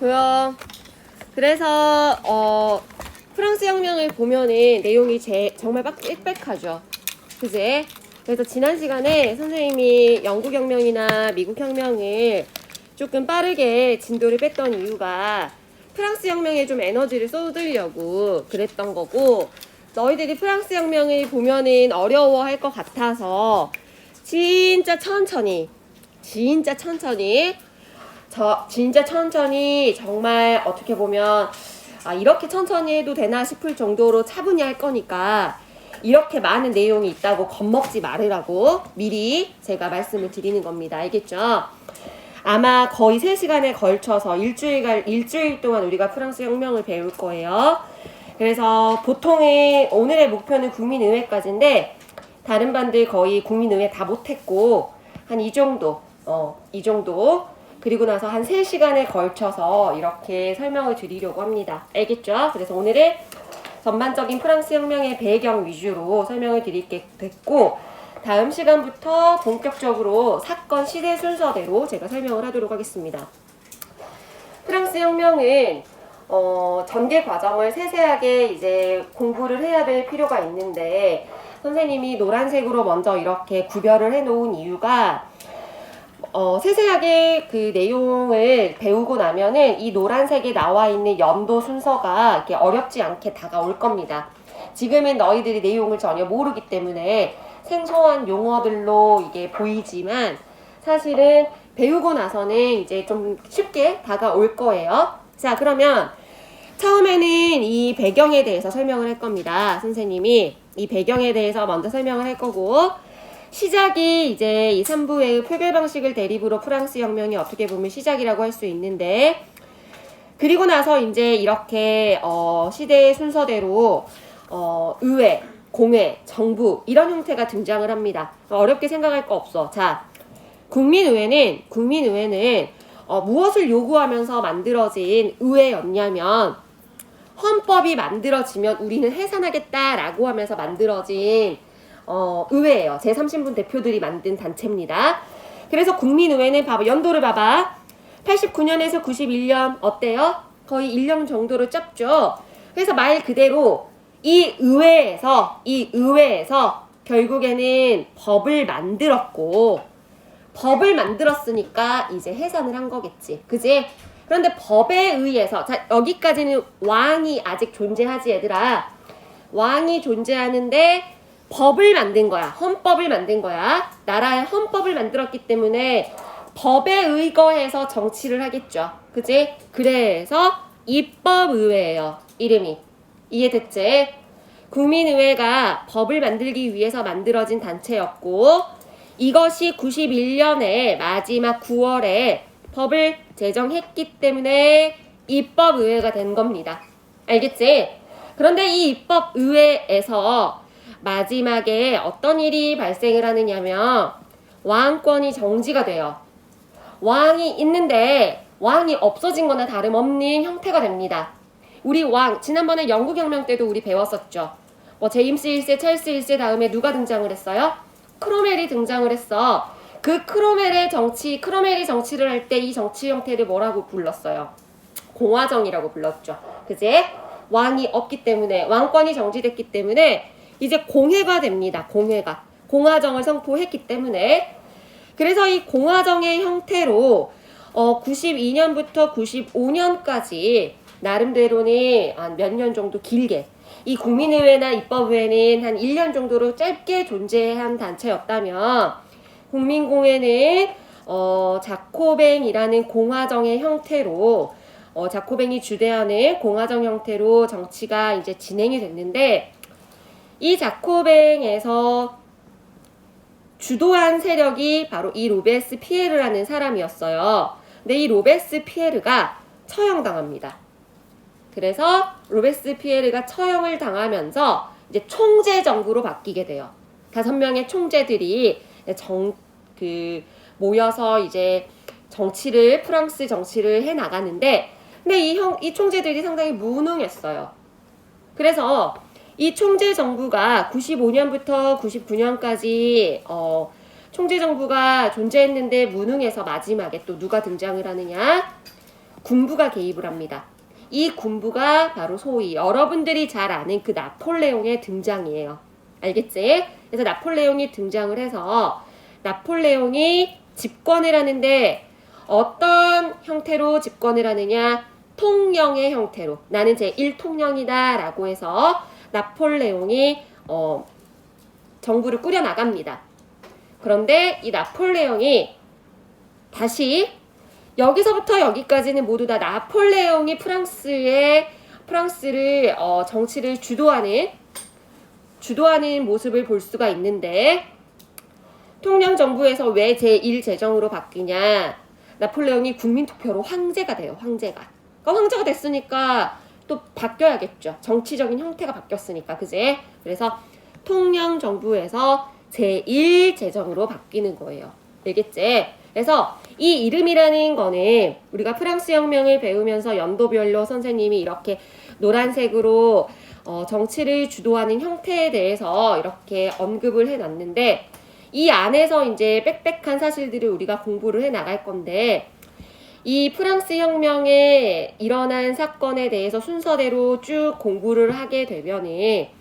조용. 그래서 프랑스 혁명을 보면은 내용이 정말 빽빽하죠. 그지? 그래서 지난 시간에 선생님이 영국 혁명이나 미국 혁명을 조금 빠르게 진도를 뺐던 이유가 프랑스 혁명에 좀 에너지를 쏟으려고 그랬던 거고, 너희들이 프랑스 혁명을 보면은 어려워할 것 같아서 진짜 천천히 정말 어떻게 보면 이렇게 천천히 해도 되나 싶을 정도로 차분히 할 거니까 이렇게 많은 내용이 있다고 겁먹지 말으라고 미리 제가 말씀을 드리는 겁니다. 알겠죠? 아마 거의 3시간에 걸쳐서 일주일 동안 우리가 프랑스 혁명을 배울 거예요. 그래서 보통의 오늘의 목표는 국민의회까지인데 다른 반들 거의 국민의회 다 못했고 한 이 정도 그리고 나서 한 3시간에 걸쳐서 이렇게 설명을 드리려고 합니다. 알겠죠? 그래서 오늘은 전반적인 프랑스 혁명의 배경 위주로 설명을 드리게 됐고, 다음 시간부터 본격적으로 사건 시대 순서대로 제가 설명을 하도록 하겠습니다. 프랑스 혁명은 전개 과정을 세세하게 이제 공부를 해야 될 필요가 있는데, 선생님이 노란색으로 먼저 이렇게 구별을 해 놓은 이유가 세세하게 그 내용을 배우고 나면은 이 노란색에 나와 있는 연도 순서가 이렇게 어렵지 않게 다가올 겁니다. 지금은 너희들이 내용을 전혀 모르기 때문에 생소한 용어들로 이게 보이지만 사실은 배우고 나서는 이제 좀 쉽게 다가올 거예요. 자, 그러면 처음에는 이 배경에 대해서 설명을 할 겁니다. 선생님이 이 배경에 대해서 먼저 설명을 할 거고, 시작이 이제 이 3부의 표결 방식을 대립으로 프랑스 혁명이 어떻게 보면 시작이라고 할 수 있는데, 그리고 나서 이제 이렇게 시대의 순서대로 의회, 공회, 정부 이런 형태가 등장을 합니다. 어렵게 생각할 거 없어. 자, 국민의회는 무엇을 요구하면서 만들어진 의회였냐면, 헌법이 만들어지면 우리는 해산하겠다라고 하면서 만들어진 의회예요. 제3신분 대표들이 만든 단체입니다. 그래서 국민의회는 봐봐, 연도를 봐봐. 89년에서 91년 어때요? 거의 1년 정도로 짧죠. 그래서 말 그대로 이 의회에서 결국에는 법을 만들었으니까 이제 해산을 한 거겠지. 그지? 그런데 법에 의해서, 자, 여기까지는 왕이 아직 존재하지, 얘들아. 왕이 존재하는데 법을 만든 거야. 헌법을 만든 거야. 나라의 헌법을 만들었기 때문에 법에 의거해서 정치를 하겠죠. 그지? 그래서 입법의회예요. 이름이. 이해됐지? 국민의회가 법을 만들기 위해서 만들어진 단체였고, 이것이 91년에 마지막 9월에 법을 제정했기 때문에 입법의회가 된 겁니다. 알겠지? 그런데 이 입법의회에서 마지막에 어떤 일이 발생을 하느냐면 왕권이 정지가 돼요. 왕이 있는데 왕이 없어진 거나 다름없는 형태가 됩니다. 우리 왕, 지난번에 영국혁명 때도 우리 배웠었죠. 제임스 1세, 찰스 1세 다음에 누가 등장을 했어요? 크로멜이 등장을 했어. 그 크로멜이 정치를 할 때 이 정치 형태를 뭐라고 불렀어요? 공화정이라고 불렀죠. 그제? 왕이 없기 때문에, 왕권이 정지됐기 때문에 이제 공회가 됩니다. 공화정을 선포했기 때문에. 그래서 이 공화정의 형태로 92년부터 95년까지 나름대로는 한 몇 년 정도 길게, 이 국민의회나 입법의회는 한 1년 정도로 짧게 존재한 단체였다면, 국민공회는 자코뱅이라는 공화정의 형태로, 자코뱅이 주대하는 공화정 형태로 정치가 이제 진행이 됐는데, 이 자코뱅에서 주도한 세력이 바로 이 로베스피에르라는 사람이었어요. 근데 이 로베스피에르가 처형당합니다. 그래서 로베스피에르가 처형을 당하면서 이제 총재 정부로 바뀌게 돼요. 5명의 총재들이 모여서 이제 프랑스 정치를 해 나가는데, 근데 이 총재들이 상당히 무능했어요. 그래서 이 총재 정부가 95년부터 99년까지 총재 정부가 존재했는데 무능해서 마지막에 또 누가 등장을 하느냐? 군부가 개입을 합니다. 이 군부가 바로 소위 여러분들이 잘 아는 그 나폴레옹의 등장이에요. 알겠지? 그래서 나폴레옹이 등장을 해서 나폴레옹이 집권을 하는데 어떤 형태로 집권을 하느냐? 통령의 형태로. 나는 제1통령이다 라고 해서 나폴레옹이 정부를 꾸려나갑니다. 그런데 이 나폴레옹이 다시 여기서부터 여기까지는 모두 다 나폴레옹이 프랑스를 정치를 주도하는 모습을 볼 수가 있는데 통령 정부에서 왜 제1제정으로 바뀌냐? 나폴레옹이 국민투표로 황제가 돼요. 황제가. 그러니까 황제가 됐으니까 또 바뀌어야겠죠. 정치적인 형태가 바뀌었으니까. 그지? 그래서 통령 정부에서 제1제정으로 바뀌는 거예요. 알겠지? 그래서 이 이름이라는 거는 우리가 프랑스 혁명을 배우면서 연도별로 선생님이 이렇게 노란색으로 정치를 주도하는 형태에 대해서 이렇게 언급을 해놨는데 이 안에서 이제 빽빽한 사실들을 우리가 공부를 해 나갈 건데 이 프랑스 혁명에 일어난 사건에 대해서 순서대로 쭉 공부를 하게 되면은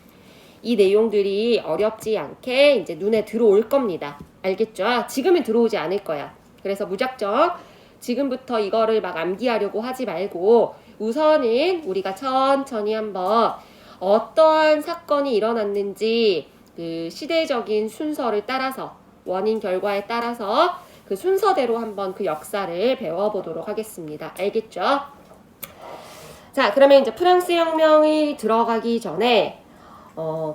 이 내용들이 어렵지 않게 이제 눈에 들어올 겁니다. 알겠죠? 지금은 들어오지 않을 거야. 그래서 무작정 지금부터 이거를 막 암기하려고 하지 말고 우선은 우리가 천천히 한번 어떠한 사건이 일어났는지 그 시대적인 순서를 따라서 원인 결과에 따라서 그 순서대로 한번 그 역사를 배워보도록 하겠습니다. 알겠죠? 자, 그러면 이제 프랑스 혁명이 들어가기 전에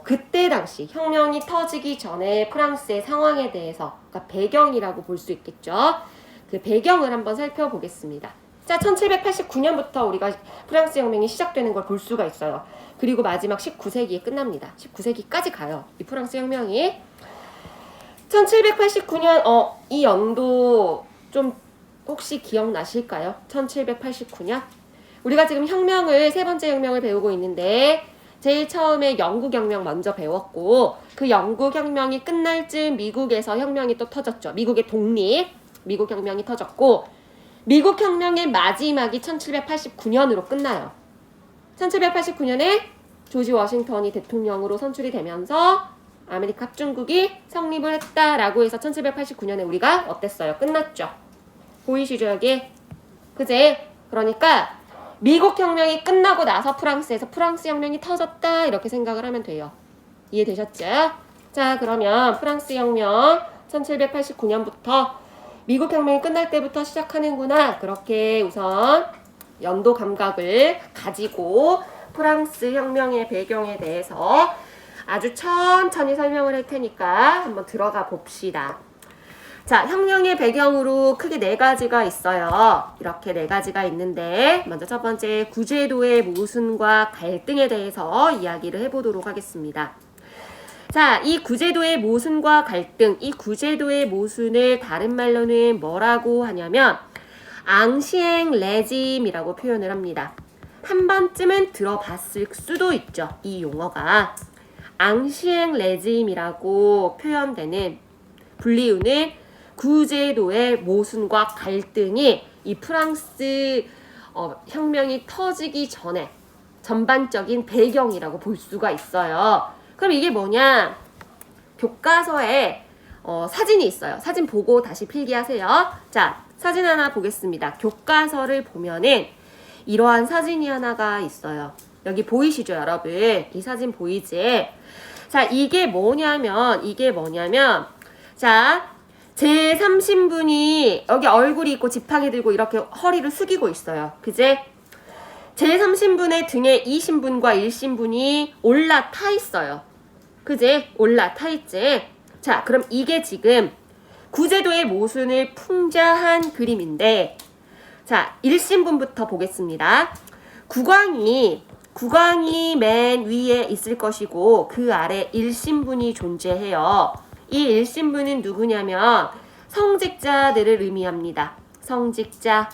그때 당시 혁명이 터지기 전에 프랑스의 상황에 대해서 그러니까 배경이라고 볼 수 있겠죠. 그 배경을 한번 살펴보겠습니다. 자, 1789년부터 우리가 프랑스 혁명이 시작되는 걸 볼 수가 있어요. 그리고 마지막 19세기에 끝납니다. 19세기까지 가요. 이 프랑스 혁명이. 1789년 이 연도 좀 혹시 기억나실까요? 1789년? 우리가 지금 혁명을 세 번째 혁명을 배우고 있는데 제일 처음에 영국혁명 먼저 배웠고 그 영국혁명이 끝날 즈음 미국에서 혁명이 또 터졌죠. 미국의 독립, 미국혁명이 터졌고 미국혁명의 마지막이 1789년으로 끝나요. 1789년에 조지 워싱턴이 대통령으로 선출이 되면서 아메리카 합중국이 성립을 했다라고 해서 1789년에 우리가 어땠어요? 끝났죠. 보이시죠 여기? 그제? 그러니까 미국 혁명이 끝나고 나서 프랑스에서 프랑스 혁명이 터졌다 이렇게 생각을 하면 돼요. 이해되셨죠? 자, 그러면 프랑스 혁명 1789년부터 미국 혁명이 끝날 때부터 시작하는구나. 그렇게 우선 연도 감각을 가지고 프랑스 혁명의 배경에 대해서 아주 천천히 설명을 할 테니까 한번 들어가 봅시다. 자, 혁명의 배경으로 크게 4가지가 있어요. 이렇게 4가지가 있는데 먼저 첫 번째 구제도의 모순과 갈등에 대해서 이야기를 해보도록 하겠습니다. 자, 이 구제도의 모순과 갈등, 이 구제도의 모순을 다른 말로는 뭐라고 하냐면 앙시엥 레짐이라고 표현을 합니다. 한 번쯤은 들어봤을 수도 있죠. 이 용어가 앙시엥 레짐이라고 표현되는 불리우는 구제도의 모순과 갈등이 이 프랑스 혁명이 터지기 전에 전반적인 배경이라고 볼 수가 있어요. 그럼 이게 뭐냐? 교과서에 사진이 있어요. 사진 보고 다시 필기하세요. 자, 사진 하나 보겠습니다. 교과서를 보면은 이러한 사진이 하나가 있어요. 여기 보이시죠, 여러분? 이 사진 보이지? 자, 이게 뭐냐면 자, 제3신분이 여기 얼굴이 있고 지팡이 들고 이렇게 허리를 숙이고 있어요. 그제? 제3신분의 등에 2신분과 1신분이 올라타 있어요. 그제? 올라타 있지? 자, 그럼 이게 지금 구제도의 모순을 풍자한 그림인데 자, 1신분부터 보겠습니다. 국왕이 맨 위에 있을 것이고 그 아래 1신분이 존재해요. 이 1신분은 누구냐면 성직자들을 의미합니다. 성직자.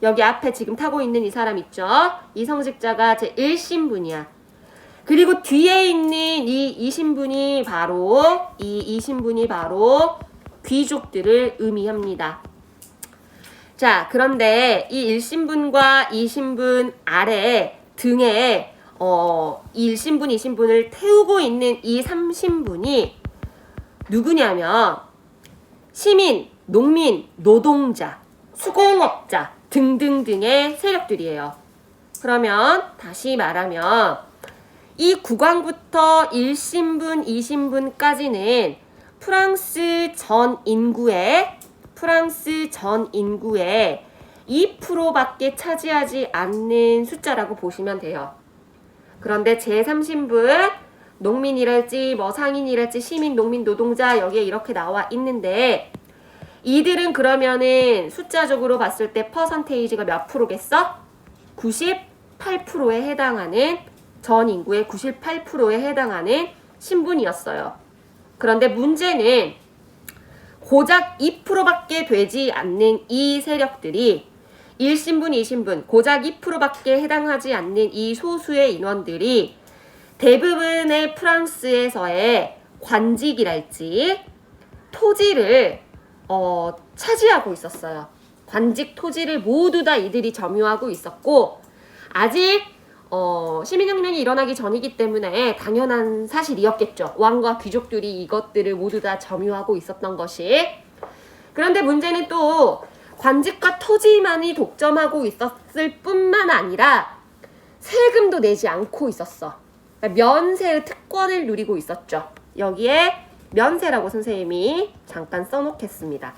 여기 앞에 지금 타고 있는 이 사람 있죠? 이 성직자가 제 1신분이야. 그리고 뒤에 있는 이 2신분이 바로 귀족들을 의미합니다. 자, 그런데 이 1신분과 2신분 아래 등에 이 1신분, 2신분을 태우고 있는 이 3신분이 누구냐면 시민, 농민, 노동자, 수공업자 등등등의 세력들이에요. 그러면 다시 말하면 이 구강부터 1신분, 2신분까지는 프랑스 전 인구의 2%밖에 차지하지 않는 숫자라고 보시면 돼요. 그런데 제3신분, 농민이랄지 뭐 상인이랄지 시민, 농민, 노동자 여기에 이렇게 나와 있는데 이들은 그러면은 숫자적으로 봤을 때 퍼센테이지가 몇 프로겠어? 98%에 해당하는 전 인구의 98%에 해당하는 신분이었어요. 그런데 문제는 고작 2%밖에 되지 않는 이 세력들이 1신분, 2신분, 고작 2%밖에 해당하지 않는 이 소수의 인원들이 대부분의 프랑스에서의 관직이랄지 토지를 차지하고 있었어요. 관직 토지를 모두 다 이들이 점유하고 있었고 아직 시민혁명이 일어나기 전이기 때문에 당연한 사실이었겠죠. 왕과 귀족들이 이것들을 모두 다 점유하고 있었던 것이. 그런데 문제는 또 관직과 토지만이 독점하고 있었을 뿐만 아니라 세금도 내지 않고 있었어. 그러니까 면세의 특권을 누리고 있었죠. 여기에 면세라고 선생님이 잠깐 써놓겠습니다.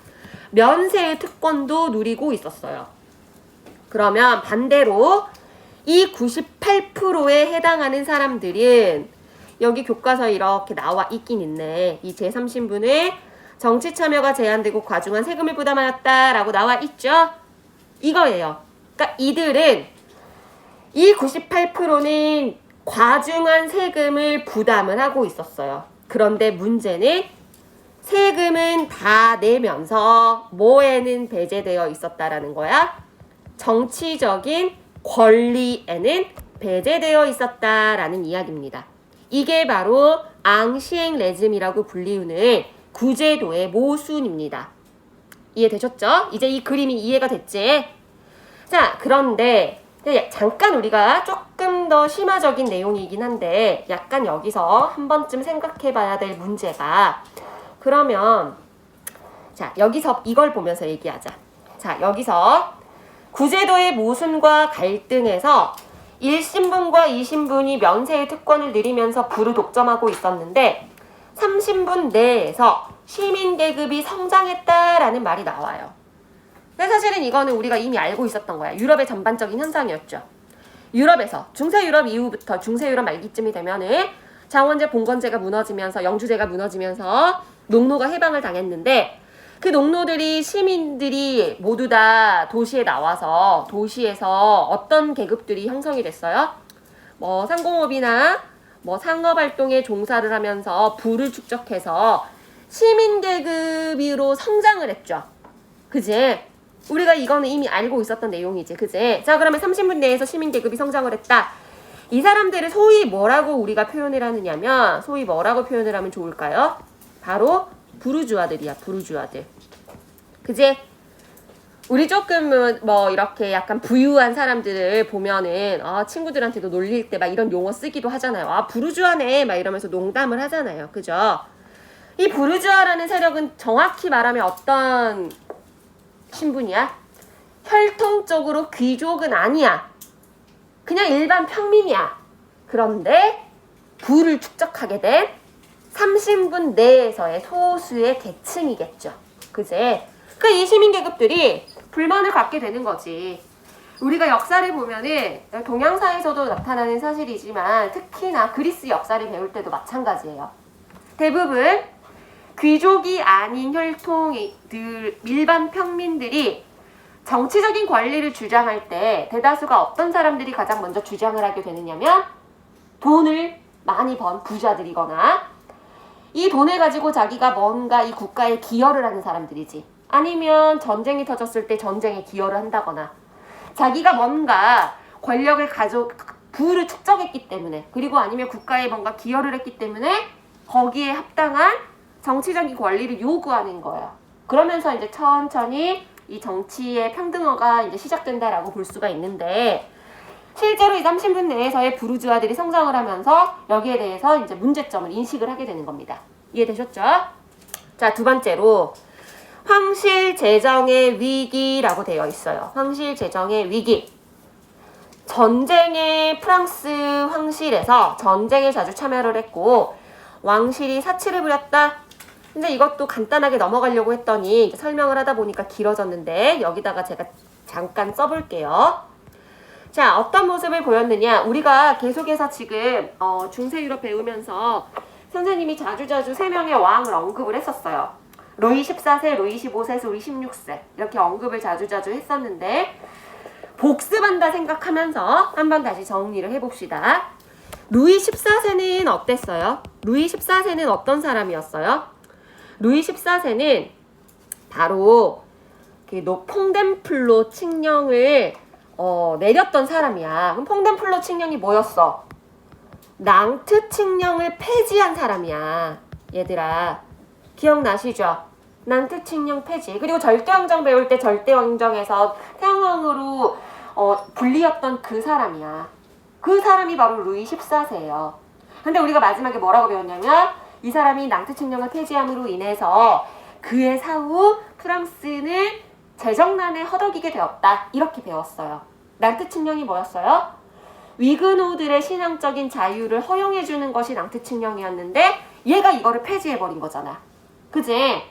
면세의 특권도 누리고 있었어요. 그러면 반대로 이 98%에 해당하는 사람들은 여기 교과서에 이렇게 나와 있긴 있네. 이 제3신분의 정치 참여가 제한되고 과중한 세금을 부담하였다라고 나와 있죠. 이거예요. 그러니까 이들은 이 98%는 과중한 세금을 부담을 하고 있었어요. 그런데 문제는 세금은 다 내면서 뭐에는 배제되어 있었다라는 거야? 정치적인 권리에는 배제되어 있었다라는 이야기입니다. 이게 바로 앙시앵레즘이라고 불리우는 구제도의 모순입니다. 이해되셨죠? 이제 이 그림이 이해가 됐지? 자, 그런데 잠깐 우리가 조금 더 심화적인 내용이긴 한데 약간 여기서 한 번쯤 생각해 봐야 될 문제가 그러면 자, 여기서 이걸 보면서 얘기하자. 자, 여기서 구제도의 모순과 갈등에서 1신분과 2신분이 면세의 특권을 누리면서 부를 독점하고 있었는데 3신분 내에서 시민계급이 성장했다라는 말이 나와요. 근데 사실은 이거는 우리가 이미 알고 있었던 거야. 유럽의 전반적인 현상이었죠. 유럽에서 중세유럽 이후부터 중세유럽 말기쯤이 되면은 장원제, 봉건제가 무너지면서 영주제가 무너지면서 농노가 해방을 당했는데 그 농노들이 시민들이 모두 다 도시에 나와서 도시에서 어떤 계급들이 형성이 됐어요? 뭐 상공업이나 뭐 상업활동에 종사를 하면서 부를 축적해서 시민계급으로 성장을 했죠. 그지? 우리가 이거는 이미 알고 있었던 내용이지. 그지? 자, 그러면 30분 내에서 시민계급이 성장을 했다. 이 사람들을 소위 뭐라고 우리가 표현을 하느냐면 소위 뭐라고 표현을 하면 좋을까요? 바로 부르주아들이야. 부르주아들. 그지? 우리 조금 뭐 이렇게 약간 부유한 사람들을 보면은 친구들한테도 놀릴 때 막 이런 용어 쓰기도 하잖아요. 부르주아네 막 이러면서 농담을 하잖아요. 그죠? 이 부르주아라는 세력은 정확히 말하면 어떤 신분이야? 혈통적으로 귀족은 아니야. 그냥 일반 평민이야. 그런데 부를 축적하게 된 3신분 내에서의 소수의 계층이겠죠. 그제? 그 이 시민계급들이 불만을 갖게 되는 거지. 우리가 역사를 보면은 동양사에서도 나타나는 사실이지만 특히나 그리스 역사를 배울 때도 마찬가지예요. 대부분 귀족이 아닌 혈통들, 일반 평민들이 정치적인 권리를 주장할 때 대다수가 어떤 사람들이 가장 먼저 주장을 하게 되느냐면 돈을 많이 번 부자들이거나 이 돈을 가지고 자기가 뭔가 이 국가에 기여를 하는 사람들이지. 아니면 전쟁이 터졌을 때 전쟁에 기여를 한다거나 자기가 뭔가 권력을 부를 축적했기 때문에 그리고 아니면 국가에 뭔가 기여를 했기 때문에 거기에 합당한 정치적인 권리를 요구하는 거예요. 그러면서 이제 천천히 이 정치의 평등화가 이제 시작된다라고 볼 수가 있는데 실제로 이 30년 내에서의 부르주아들이 성장을 하면서 여기에 대해서 이제 문제점을 인식을 하게 되는 겁니다. 이해되셨죠? 자, 두 번째로 황실 재정의 위기라고 되어 있어요. 황실 재정의 위기. 전쟁에 프랑스 황실에서 전쟁에 자주 참여를 했고 왕실이 사치를 부렸다. 근데 이것도 간단하게 넘어가려고 했더니 설명을 하다 보니까 길어졌는데 여기다가 제가 잠깐 써볼게요. 자, 어떤 모습을 보였느냐. 우리가 계속해서 지금 중세 유럽 배우면서 선생님이 자주자주 3명의 왕을 언급을 했었어요. 루이 14세, 루이 15세, 루이 16세 이렇게 언급을 자주자주 했었는데 복습한다 생각하면서 한번 다시 정리를 해봅시다. 루이 14세는 어땠어요? 루이 14세는 어떤 사람이었어요? 루이 14세는 바로 퐁덴플로 칙령을 내렸던 사람이야. 그럼 퐁덴플로 칙령이 뭐였어? 낭트 칙령을 폐지한 사람이야. 얘들아 기억나시죠? 낭트 칙령 폐지. 그리고 절대왕정 배울 때 절대왕정에서 태양왕으로 불리었던 그 사람이야. 그 사람이 바로 루이 14세예요. 근데 우리가 마지막에 뭐라고 배웠냐면 이 사람이 낭트 칙령을 폐지함으로 인해서 그의 사후 프랑스는 재정난에 허덕이게 되었다. 이렇게 배웠어요. 낭트 칙령이 뭐였어요? 위그노들의 신앙적인 자유를 허용해주는 것이 낭트 칙령이었는데 얘가 이거를 폐지해버린 거잖아. 그지?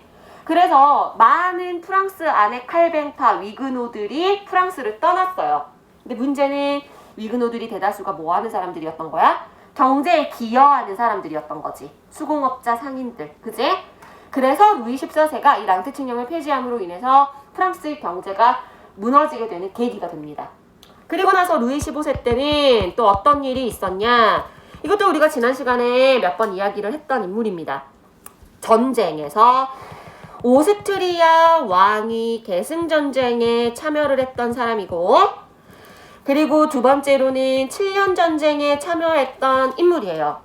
그래서 많은 프랑스 안의 칼뱅파 위그노들이 프랑스를 떠났어요. 근데 문제는 위그노들이 대다수가 뭐 하는 사람들이었던 거야? 경제에 기여하는 사람들이었던 거지. 수공업자 상인들. 그지? 그래서 루이 14세가 이 낭트 칙령을 폐지함으로 인해서 프랑스의 경제가 무너지게 되는 계기가 됩니다. 그리고 나서 루이 15세 때는 또 어떤 일이 있었냐? 이것도 우리가 지난 시간에 몇 번 이야기를 했던 인물입니다. 전쟁에서 오스트리아 왕이 계승전쟁에 참여를 했던 사람이고 그리고 두 번째로는 7년 전쟁에 참여했던 인물이에요.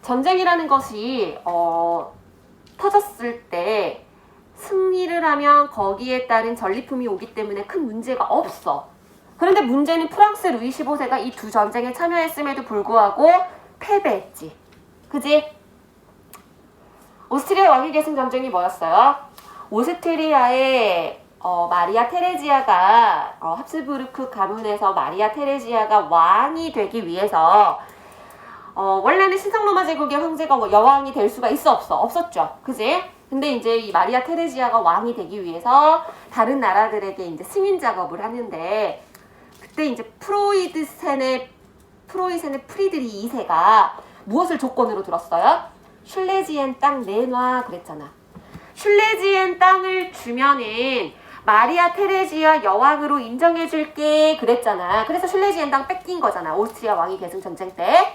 전쟁이라는 것이 터졌을 때 승리를 하면 거기에 따른 전리품이 오기 때문에 큰 문제가 없어. 그런데 문제는 프랑스 루이 15세가 이 두 전쟁에 참여했음에도 불구하고 패배했지. 그지? 오스트리아 왕위 계승 전쟁이 뭐였어요? 오스트리아의 마리아 테레지아가 합스부르크 가문에서 마리아 테레지아가 왕이 되기 위해서 원래는 신성로마 제국의 황제가 여왕이 될 수가 있어 없어? 없었죠. 그지? 근데 이제 이 마리아 테레지아가 왕이 되기 위해서 다른 나라들에게 이제 승인 작업을 하는데 그때 이제 프로이센의 프리드리 2세가 무엇을 조건으로 들었어요? 슐레지엔 땅 내놔 그랬잖아. 슐레지엔 땅을 주면은 마리아 테레지아 여왕으로 인정해줄게 그랬잖아. 그래서 슐레지엔 땅 뺏긴 거잖아. 오스트리아 왕위 계승 전쟁 때.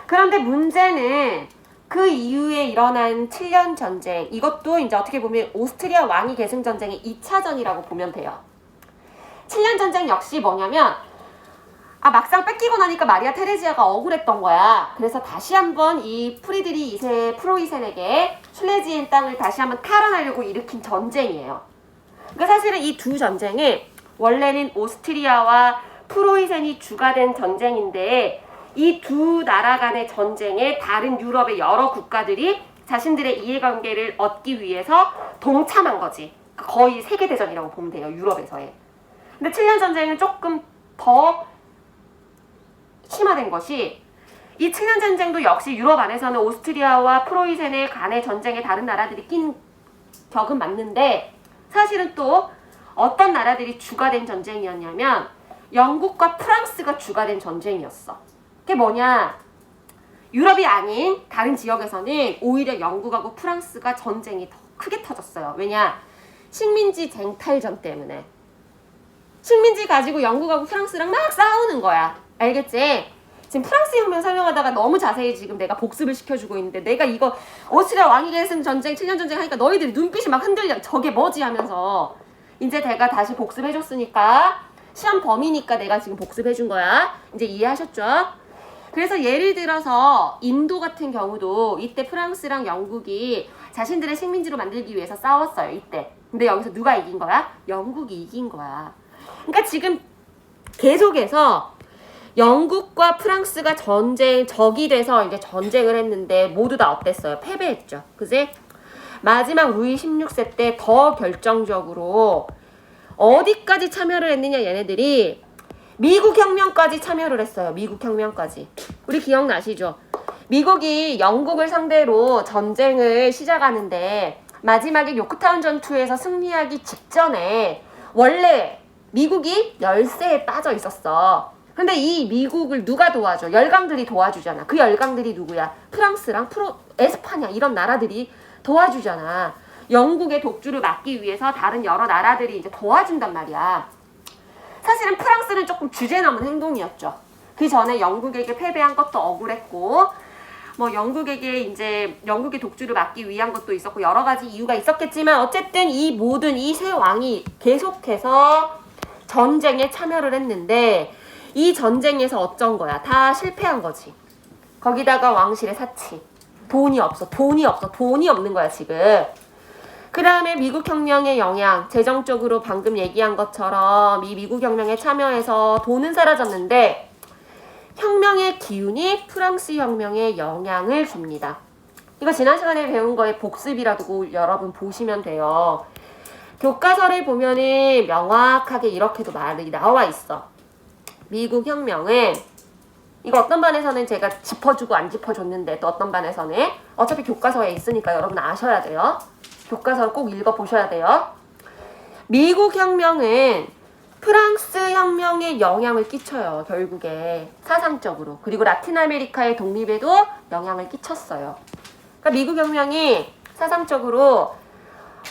그런데 문제는 그 이후에 일어난 7년 전쟁, 이것도 이제 어떻게 보면 오스트리아 왕위 계승 전쟁의 2차전이라고 보면 돼요. 7년 전쟁 역시 뭐냐면 막상 뺏기고 나니까 마리아 테레지아가 억울했던 거야. 그래서 다시 한번 이 프리드리 2세 프로이센에게 슐레지엔 땅을 다시 한번 탈환하려고 일으킨 전쟁이에요. 그러니까 사실은 이 두 전쟁이 원래는 오스트리아와 프로이센이 주가 된 전쟁인데 이 두 나라 간의 전쟁에 다른 유럽의 여러 국가들이 자신들의 이해관계를 얻기 위해서 동참한 거지. 거의 세계대전이라고 보면 돼요. 유럽에서의. 근데 7년 전쟁은 조금 더 심화된 것이 이 7년 전쟁도 역시 유럽 안에서는 오스트리아와 프로이센의 간의 전쟁에 다른 나라들이 낀 격은 맞는데 사실은 또 어떤 나라들이 주가 된 전쟁이었냐면 영국과 프랑스가 주가 된 전쟁이었어. 그게 뭐냐? 유럽이 아닌 다른 지역에서는 오히려 영국하고 프랑스가 전쟁이 더 크게 터졌어요. 왜냐? 식민지 쟁탈전 때문에. 식민지 가지고 영국하고 프랑스랑 막 싸우는 거야. 알겠지? 지금 프랑스 혁명 설명하다가 너무 자세히 지금 내가 복습을 시켜주고 있는데 내가 이거 오스트리아 왕위 계승 전쟁 7년 전쟁 하니까 너희들이 눈빛이 막 흔들려. 저게 뭐지 하면서 이제 내가 다시 복습해줬으니까 시험 범위니까 내가 지금 복습해준 거야. 이제 이해하셨죠? 그래서 예를 들어서 인도 같은 경우도 이때 프랑스랑 영국이 자신들의 식민지로 만들기 위해서 싸웠어요. 이때. 근데 여기서 누가 이긴 거야? 영국이 이긴 거야. 그러니까 지금 계속해서 영국과 프랑스가 적이 돼서 이제 전쟁을 했는데 모두 다 어땠어요? 패배했죠. 그지? 마지막 루이 16세 때 더 결정적으로 어디까지 참여를 했느냐 얘네들이 미국 혁명까지 참여를 했어요. 미국 혁명까지. 우리 기억나시죠? 미국이 영국을 상대로 전쟁을 시작하는데 마지막에 요크타운 전투에서 승리하기 직전에 원래 미국이 열세에 빠져 있었어. 근데 이 미국을 누가 도와줘? 열강들이 도와주잖아. 그 열강들이 누구야? 프랑스랑 에스파냐 이런 나라들이 도와주잖아. 영국의 독주를 막기 위해서 다른 여러 나라들이 이제 도와준단 말이야. 사실은 프랑스는 조금 주제넘은 행동이었죠. 그 전에 영국에게 패배한 것도 억울했고, 뭐 영국에게 이제 영국의 독주를 막기 위한 것도 있었고 여러 가지 이유가 있었겠지만 어쨌든 이 모든 이 세 왕이 계속해서 전쟁에 참여를 했는데 이 전쟁에서 어쩐 거야? 다 실패한 거지. 거기다가 왕실의 사치. 돈이 없는 거야 지금. 그 다음에 미국 혁명의 영향, 재정적으로 방금 얘기한 것처럼 이 미국 혁명에 참여해서 돈은 사라졌는데 혁명의 기운이 프랑스 혁명에 영향을 줍니다. 이거 지난 시간에 배운 거에 복습이라고 여러분 보시면 돼요. 교과서를 보면은 명확하게 이렇게도 말이 나와 있어. 미국 혁명은 이거 어떤 반에서는 제가 짚어주고 안 짚어줬는데 또 어떤 반에서는 어차피 교과서에 있으니까 여러분 아셔야 돼요. 교과서를 꼭 읽어보셔야 돼요. 미국 혁명은 프랑스 혁명에 영향을 끼쳐요. 결국에 사상적으로. 그리고 라틴 아메리카의 독립에도 영향을 끼쳤어요. 그러니까 미국 혁명이 사상적으로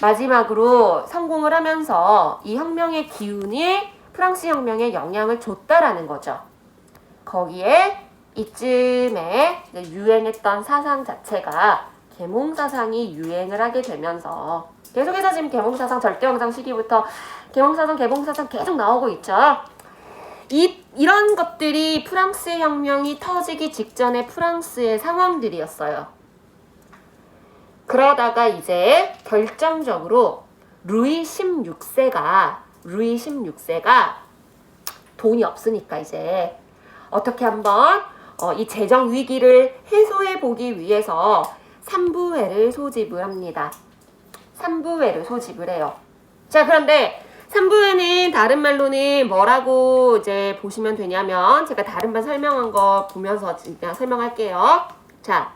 마지막으로 성공을 하면서 이 혁명의 기운이 프랑스 혁명에 영향을 줬다라는 거죠. 거기에 이쯤에 유행했던 사상 자체가 계몽사상이 유행을 하게 되면서 계속해서 지금 계몽사상 절대왕정 시기부터 계몽사상, 개봉사상 계속 나오고 있죠. 이런 것들이 프랑스 혁명이 터지기 직전의 프랑스의 상황들이었어요. 그러다가 이제 결정적으로 루이 16세가 돈이 없으니까 이제 어떻게 한번 이 재정 위기를 해소해 보기 위해서 3부회를 소집을 합니다. 3부회를 소집을 해요. 자, 그런데 3부회는 다른 말로는 뭐라고 이제 보시면 되냐면 제가 다른 반 설명한 거 보면서 그냥 설명할게요. 자,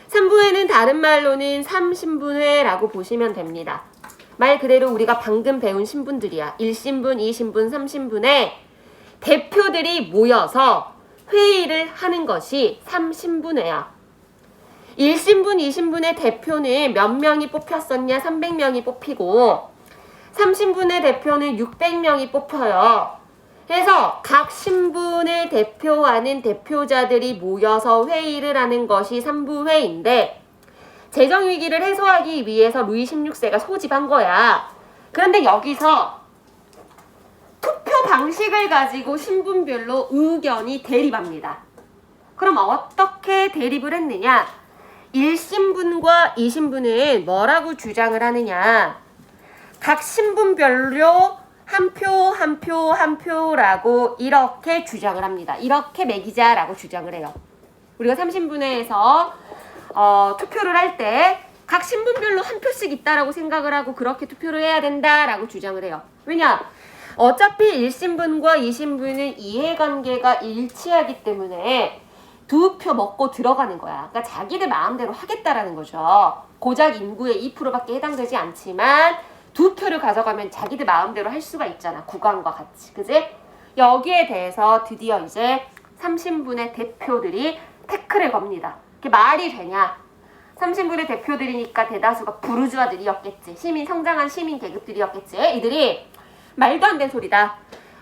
3부회는 다른 말로는 3신분회라고 보시면 됩니다. 말 그대로 우리가 방금 배운 신분들이야. 1신분, 2신분, 3신분의 대표들이 모여서 회의를 하는 것이 3신분회야. 1신분, 2신분의 대표는 몇 명이 뽑혔었냐? 300명이 뽑히고 3신분의 대표는 600명이 뽑혀요. 그래서 각 신분을 대표하는 대표자들이 모여서 회의를 하는 것이 3부회인데 재정위기를 해소하기 위해서 루이 16세가 소집한 거야. 그런데 여기서 투표 방식을 가지고 신분별로 의견이 대립합니다. 그럼 어떻게 대립을 했느냐? 1신분과 2신분은 뭐라고 주장을 하느냐? 각 신분별로 한 표라고 이렇게 주장을 합니다. 이렇게 매기자라고 주장을 해요. 우리가 3신분회에서 투표를 할 때 각 신분별로 한 표씩 있다라고 생각을 하고 그렇게 투표를 해야 된다라고 주장을 해요. 왜냐? 어차피 1신분과 2신분은 이해관계가 일치하기 때문에 2표 먹고 들어가는 거야. 그러니까 자기들 마음대로 하겠다라는 거죠. 고작 인구의 2%밖에 해당되지 않지만 2표를 가져가면 자기들 마음대로 할 수가 있잖아. 국왕과 같이. 그지? 여기에 대해서 드디어 이제 3신분의 대표들이 태클을 겁니다. 그게 말이 되냐? 3신분의 대표들이니까 대다수가 부르주아들이었겠지. 성장한 시민 계급들이었겠지. 이들이 말도 안 되는 소리다.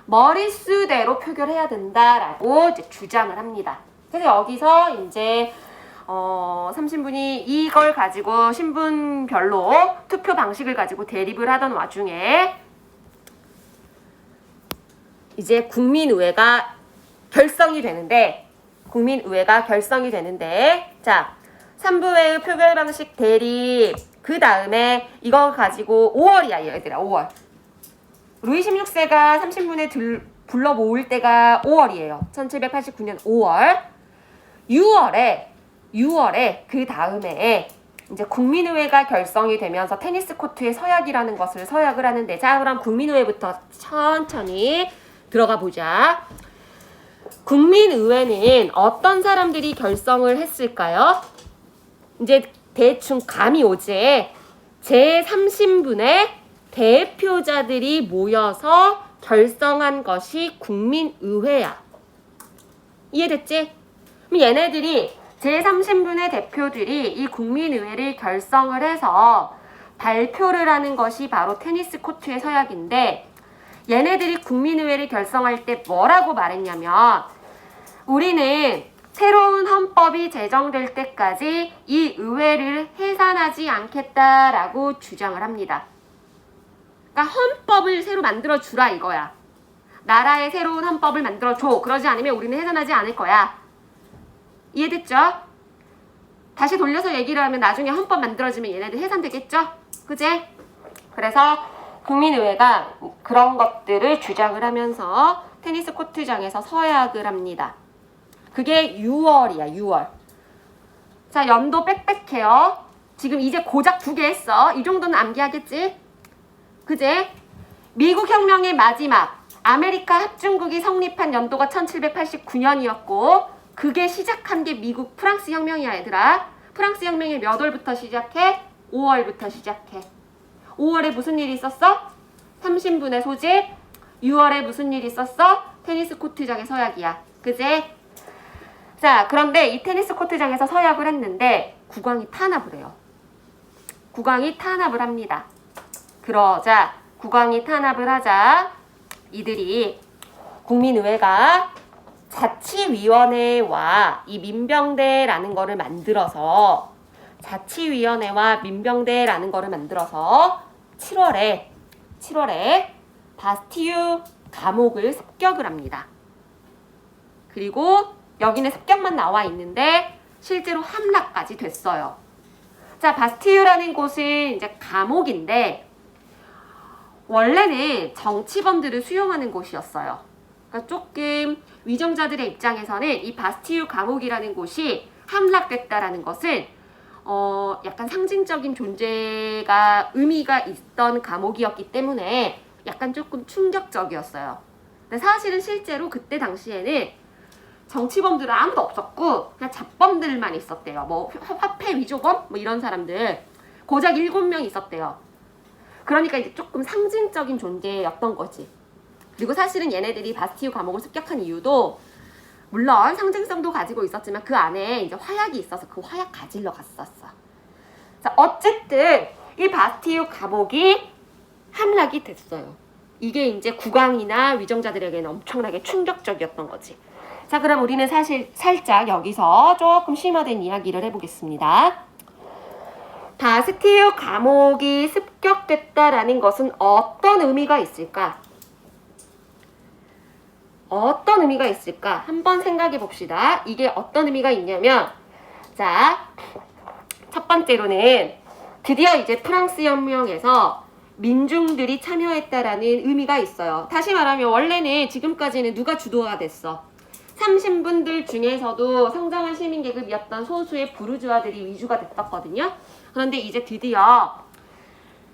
머릿수대로 표결해야 된다라고 이제 주장을 합니다. 그래서 여기서 이제 3신분이 이걸 가지고 신분별로 투표 방식을 가지고 대립을 하던 와중에 이제 국민의회가 결성이 되는데 국민의회가 결성이 되는데, 자, 3부회의 표결 방식 대립, 그 다음에 이거 가지고 5월이야 얘들아. 5월. 루이 16세가 30분에 불러 모을 때가 5월이에요. 1789년 5월. 6월에 그 다음에 이제 국민의회가 결성이 되면서 테니스 코트의 서약이라는 것을 서약을 하는데, 자, 그럼 국민의회부터 천천히 들어가 보자. 국민의회는 어떤 사람들이 결성을 했을까요? 이제 대충 감이 오지. 제3신분의 대표자들이 모여서 결성한 것이 국민의회야. 이해됐지? 그럼 얘네들이 제3신분의 대표들이 이 국민의회를 결성을 해서 발표를 하는 것이 바로 테니스 코트의 서약인데, 얘네들이 국민의회를 결성할 때 뭐라고 말했냐면, 우리는 새로운 헌법이 제정될 때까지 이 의회를 해산하지 않겠다라고 주장을 합니다. 그러니까 헌법을 새로 만들어주라 이거야. 나라의 새로운 헌법을 만들어줘. 그러지 않으면 우리는 해산하지 않을 거야. 이해됐죠? 다시 돌려서 얘기를 하면 나중에 헌법 만들어지면 얘네들 해산되겠죠? 그제? 그래서 국민의회가 그런 것들을 주장을 하면서 테니스 코트장에서 서약을 합니다. 그게 6월이야, 6월. 자, 연도 빽빽해요. 지금 이제 고작 2개 했어. 이 정도는 암기하겠지? 그제? 미국 혁명의 마지막, 아메리카 합중국이 성립한 연도가 1789년이었고, 그게 시작한 게 미국 프랑스 혁명이야, 얘들아. 프랑스 혁명이 몇 월부터 시작해? 5월부터 시작해. 5월에 무슨 일이 있었어? 3신분의 소집. 6월에 무슨 일이 있었어? 테니스 코트장의 서약이야. 그제? 자, 그런데 이 테니스 코트장에서 서약을 했는데 국왕이 탄압을 해요. 국왕이 탄압을 합니다. 그러자 국왕이 탄압을 하자 이들이 국민의회가 자치위원회와 이 민병대라는 거를 만들어서 7월에 바스티유 감옥을 습격을 합니다. 그리고 여기는 습격만 나와 있는데 실제로 함락까지 됐어요. 자, 바스티유라는 곳은 이제 감옥인데 원래는 정치범들을 수용하는 곳이었어요. 그러니까 조금 위정자들의 입장에서는 이 바스티유 감옥이라는 곳이 함락됐다라는 것은 약간 상징적인 존재가 의미가 있던 감옥이었기 때문에 약간 조금 충격적이었어요. 근데 사실은 실제로 그때 당시에는 정치범들은 아무도 없었고 그냥 잡범들만 있었대요. 뭐 화폐 위조범 뭐 이런 사람들 고작 7명 있었대요. 그러니까 이제 조금 상징적인 존재였던 거지. 그리고 사실은 얘네들이 바스티유 감옥을 습격한 이유도 물론 상징성도 가지고 있었지만 그 안에 이제 화약이 있어서 그 화약 가지러 갔었어. 자, 어쨌든 이 바스티유 감옥이 함락이 됐어요. 이게 이제 국왕이나 위정자들에게는 엄청나게 충격적이었던 거지. 자, 그럼 우리는 사실 살짝 여기서 조금 심화된 이야기를 해보겠습니다. 바스티유 감옥이 습격됐다라는 것은 어떤 의미가 있을까? 어떤 의미가 있을까? 한번 생각해 봅시다. 이게 어떤 의미가 있냐면, 자, 첫 번째로는 드디어 이제 프랑스 혁명에서 민중들이 참여했다라는 의미가 있어요. 다시 말하면 원래는 지금까지는 누가 주도가 됐어? 3신분들 중에서도 성장한 시민계급이었던 소수의 부르주아들이 위주가 됐었거든요. 그런데 이제 드디어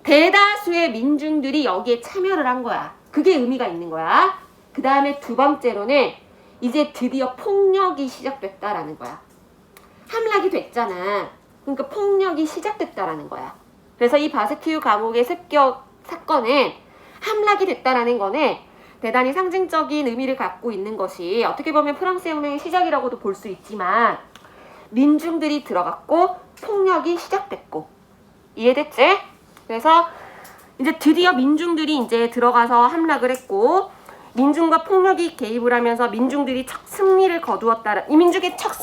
대다수의 민중들이 여기에 참여를 한 거야. 그게 의미가 있는 거야. 그 다음에 두 번째로는 이제 드디어 폭력이 시작됐다라는 거야. 함락이 됐잖아. 그러니까 폭력이 시작됐다라는 거야. 그래서 이 바스티유 감옥의 습격 사건은 함락이 됐다라는 거는 대단히 상징적인 의미를 갖고 있는 것이 어떻게 보면 프랑스 혁명의 시작이라고도 볼 수 있지만 민중들이 들어갔고 폭력이 시작됐고 이해됐지? 그래서 이제 드디어 민중들이 이제 들어가서 함락을 했고 민중과 폭력이 개입을 하면서 민중들이 첫 승리를 거두었다. 이 민중의 첫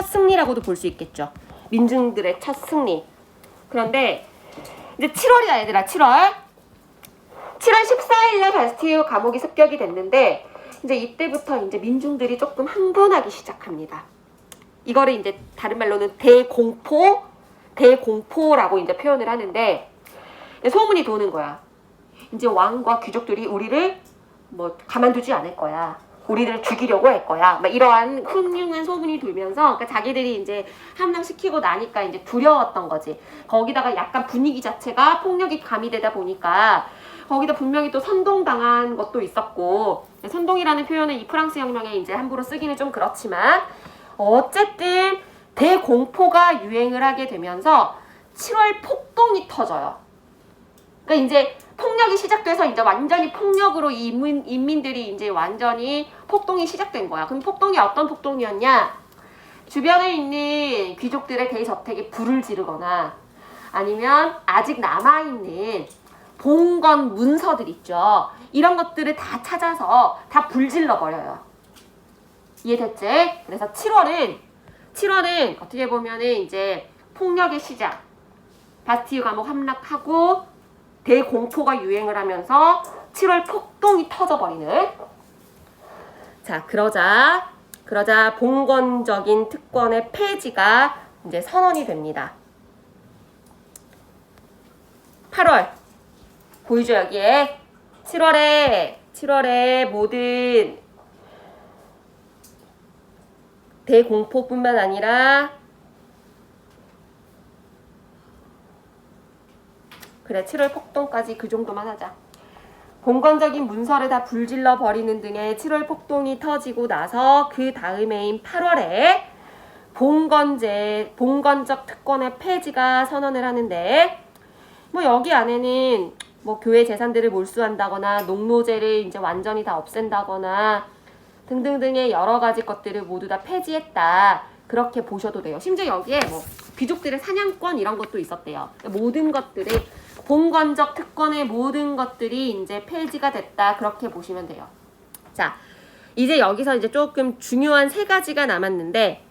승리라고도 볼 수 있겠죠. 민중들의 첫 승리. 그런데 이제 7월이야 얘들아. 7월 14일날 바스티유 감옥이 습격이 됐는데 이제 이때부터 이제 민중들이 조금 흥분하기 시작합니다. 이거를 이제 다른 말로는 대공포라고 이제 표현을 하는데, 소문이 도는 거야. 이제 왕과 귀족들이 우리를 뭐 가만두지 않을 거야. 우리를 죽이려고 할 거야. 막 이러한 흉흉한 소문이 돌면서, 그러니까 자기들이 이제 함락시키고 나니까 이제 두려웠던 거지. 거기다가 약간 분위기 자체가 폭력이 가미되다 보니까 거기다 분명히 또 선동당한 것도 있었고, 선동이라는 표현은 이 프랑스 혁명에 이제 함부로 쓰기는 좀 그렇지만, 어쨌든 대공포가 유행을 하게 되면서 7월 폭동이 터져요. 그러니까 이제 폭력이 시작돼서 이제 완전히 폭력으로 인민들이 이제 완전히 폭동이 시작된 거야. 그럼 폭동이 어떤 폭동이었냐? 주변에 있는 귀족들의 대저택에 불을 지르거나, 아니면 아직 남아있는 봉건 문서들 있죠. 이런 것들을 다 찾아서 다 불질러 버려요. 이해됐지? 그래서 7월은 어떻게 보면은 이제 폭력의 시작. 바스티유 감옥 함락하고 대공포가 유행을 하면서 7월 폭동이 터져버리는. 자, 그러자 봉건적인 특권의 폐지가 이제 선언이 됩니다. 8월 보이죠? 여기에 7월에 모든 대공포뿐만 아니라, 그래 7월 폭동까지 그 정도만 하자. 봉건적인 문서를 다 불질러 버리는 등의 7월 폭동이 터지고 나서 그 다음해인 8월에 봉건적 특권의 폐지가 선언을 하는데, 뭐 여기 안에는 뭐 교회 재산들을 몰수한다거나 농노제를 이제 완전히 다 없앤다거나 등등등의 여러 가지 것들을 모두 다 폐지했다. 그렇게 보셔도 돼요. 심지어 여기에 뭐 귀족들의 사냥권 이런 것도 있었대요. 모든 것들이 봉건적 특권의 모든 것들이 이제 폐지가 됐다. 그렇게 보시면 돼요. 자, 이제 여기서 이제 조금 중요한 3가지가 남았는데,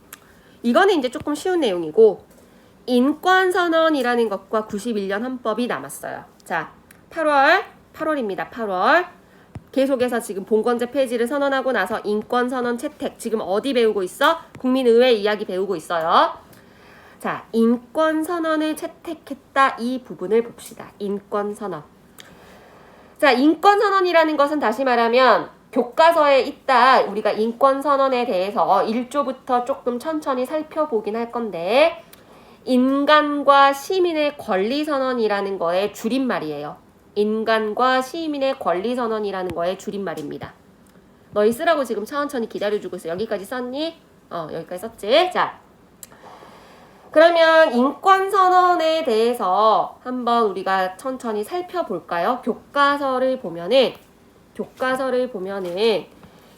이거는 이제 조금 쉬운 내용이고, 인권선언이라는 것과 91년 헌법이 남았어요. 자, 8월입니다. 8월. 계속해서 지금 봉건제 폐지를 선언하고 나서 인권선언 채택, 지금 어디 배우고 있어? 국민의회 이야기 배우고 있어요. 자, 인권선언을 채택했다, 이 부분을 봅시다. 인권선언. 자, 인권선언이라는 것은 다시 말하면 교과서에 있다. 우리가 인권선언에 대해서 1조부터 조금 천천히 살펴보긴 할 건데, 인간과 시민의 권리선언이라는 거의 줄임말이에요. 인간과 시민의 권리선언이라는 거의 줄임말입니다. 너희 쓰라고 지금 천천히 기다려주고 있어. 여기까지 썼니? 여기까지 썼지? 자, 그러면 인권선언에 대해서 한번 우리가 천천히 살펴볼까요? 교과서를 보면은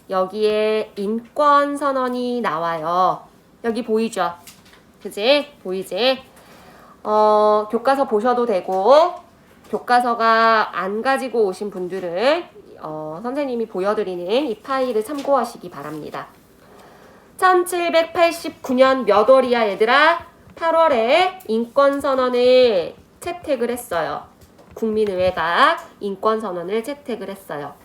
여기에 인권선언이 나와요. 여기 보이죠? 그지? 보이지? 교과서 보셔도 되고, 교과서가 안 가지고 오신 분들은 선생님이 보여드리는 이 파일을 참고하시기 바랍니다. 1789년 몇 월이야 얘들아? 8월에 인권선언을 채택을 했어요. 국민의회가 인권선언을 채택을 했어요.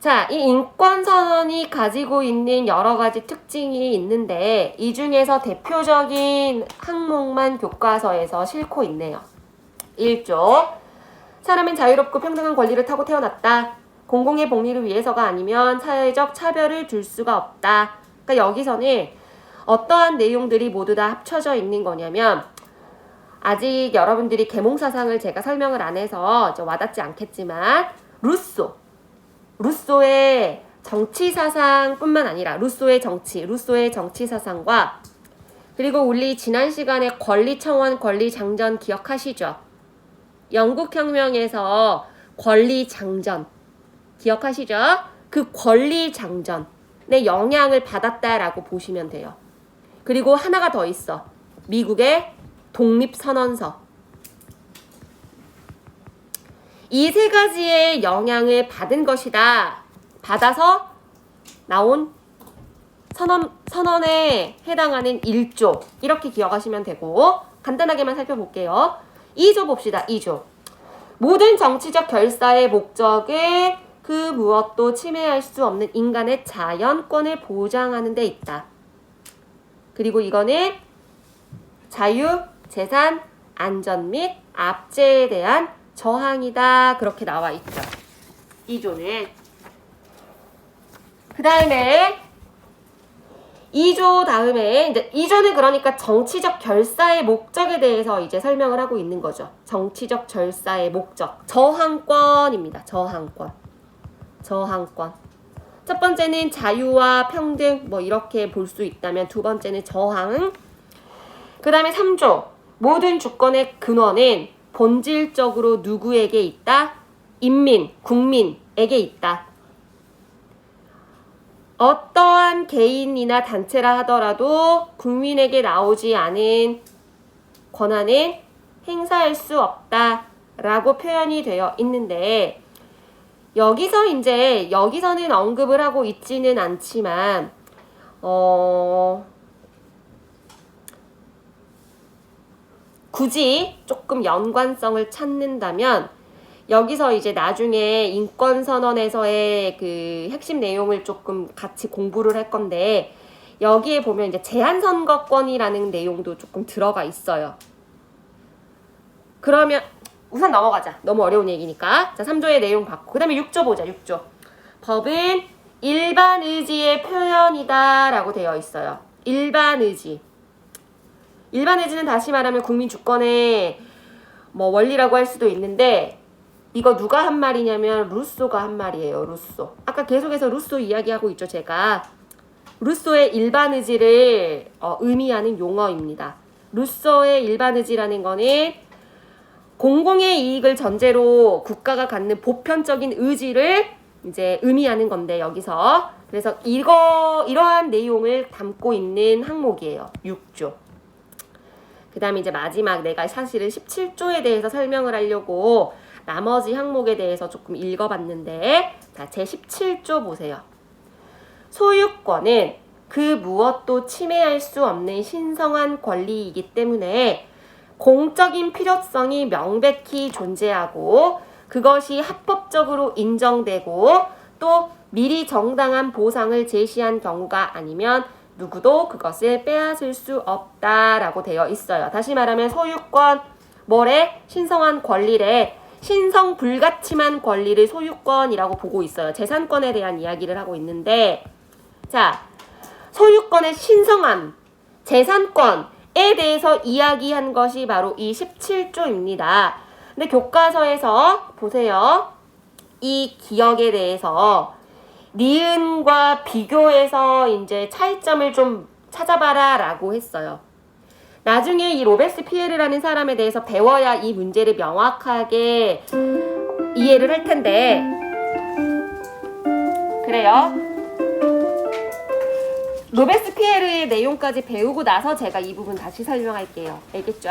자, 이 인권선언이 가지고 있는 여러 가지 특징이 있는데, 이 중에서 대표적인 항목만 교과서에서 싣고 있네요. 1조, 사람은 자유롭고 평등한 권리를 타고 태어났다. 공공의 복리를 위해서가 아니면 사회적 차별을 둘 수가 없다. 그러니까 여기서는 어떠한 내용들이 모두 다 합쳐져 있는 거냐면, 아직 여러분들이 계몽사상을 제가 설명을 안 해서 와닿지 않겠지만, 루소의 정치사상뿐만 아니라 루소의 정치사상과, 그리고 우리 지난 시간에 권리청원, 권리장전 기억하시죠? 영국혁명에서 권리장전 기억하시죠? 그 권리장전의 영향을 받았다라고 보시면 돼요. 그리고 하나가 더 있어. 미국의 독립선언서. 이 3가지의 영향을 받은 것이다. 받아서 나온 선언에 해당하는 1조. 이렇게 기억하시면 되고, 간단하게만 살펴볼게요. 2조 봅시다. 2조. 모든 정치적 결사의 목적을 그 무엇도 침해할 수 없는 인간의 자연권을 보장하는 데 있다. 그리고 이거는 자유, 재산, 안전 및 압제에 대한 저항이다. 그렇게 나와 있죠. 2조는. 그 다음에 2조 다음에 이제 2조는 그러니까 정치적 결사의 목적에 대해서 이제 설명을 하고 있는 거죠. 정치적 결사의 목적. 저항권입니다. 저항권. 첫 번째는 자유와 평등 뭐 이렇게 볼 수 있다면 두 번째는 저항. 그 다음에 3조. 모든 주권의 근원은 본질적으로 누구에게 있다? 인민, 국민에게 있다. 어떠한 개인이나 단체라 하더라도 국민에게 나오지 않은 권한은 행사할 수 없다라고 표현이 되어 있는데 여기서는 언급을 하고 있지는 않지만 굳이 조금 연관성을 찾는다면 여기서 이제 나중에 인권선언에서의 그 핵심 내용을 조금 같이 공부를 할 건데 여기에 보면 이제 제한선거권이라는 내용도 조금 들어가 있어요. 그러면 우선 넘어가자. 너무 어려운 얘기니까. 자, 3조의 내용 봤고 그 다음에 6조 보자. 6조. 법은 일반 의지의 표현이다 라고 되어 있어요. 일반 의지. 일반 의지는 다시 말하면 국민 주권의 뭐 원리라고 할 수도 있는데 이거 누가 한 말이냐면 루소가 한 말이에요. 루소. 아까 계속해서 루소 이야기하고 있죠. 제가. 루소의 일반 의지를 의미하는 용어입니다. 루소의 일반 의지라는 거는 공공의 이익을 전제로 국가가 갖는 보편적인 의지를 이제 의미하는 건데 여기서. 그래서 이러한 내용을 담고 있는 항목이에요. 6조. 그 다음에 이제 마지막 내가 사실은 17조에 대해서 설명을 하려고 나머지 항목에 대해서 조금 읽어봤는데 자, 제 17조 보세요. 소유권은 그 무엇도 침해할 수 없는 신성한 권리이기 때문에 공적인 필요성이 명백히 존재하고 그것이 합법적으로 인정되고 또 미리 정당한 보상을 제시한 경우가 아니면 누구도 그것을 빼앗을 수 없다라고 되어 있어요. 다시 말하면 소유권, 뭐래? 신성한 권리래. 신성 불가침한 권리를 소유권이라고 보고 있어요. 재산권에 대한 이야기를 하고 있는데 자, 소유권의 신성함, 재산권에 대해서 이야기한 것이 바로 이 17조입니다. 근데 교과서에서 보세요. 이 기억에 대해서 니은과 비교해서 이제 차이점을 좀 찾아봐라 라고 했어요. 나중에 이 로베스피에르라는 사람에 대해서 배워야 이 문제를 명확하게 이해를 할 텐데 그래요. 로베스피에르의 내용까지 배우고 나서 제가 이 부분 다시 설명할게요. 알겠죠?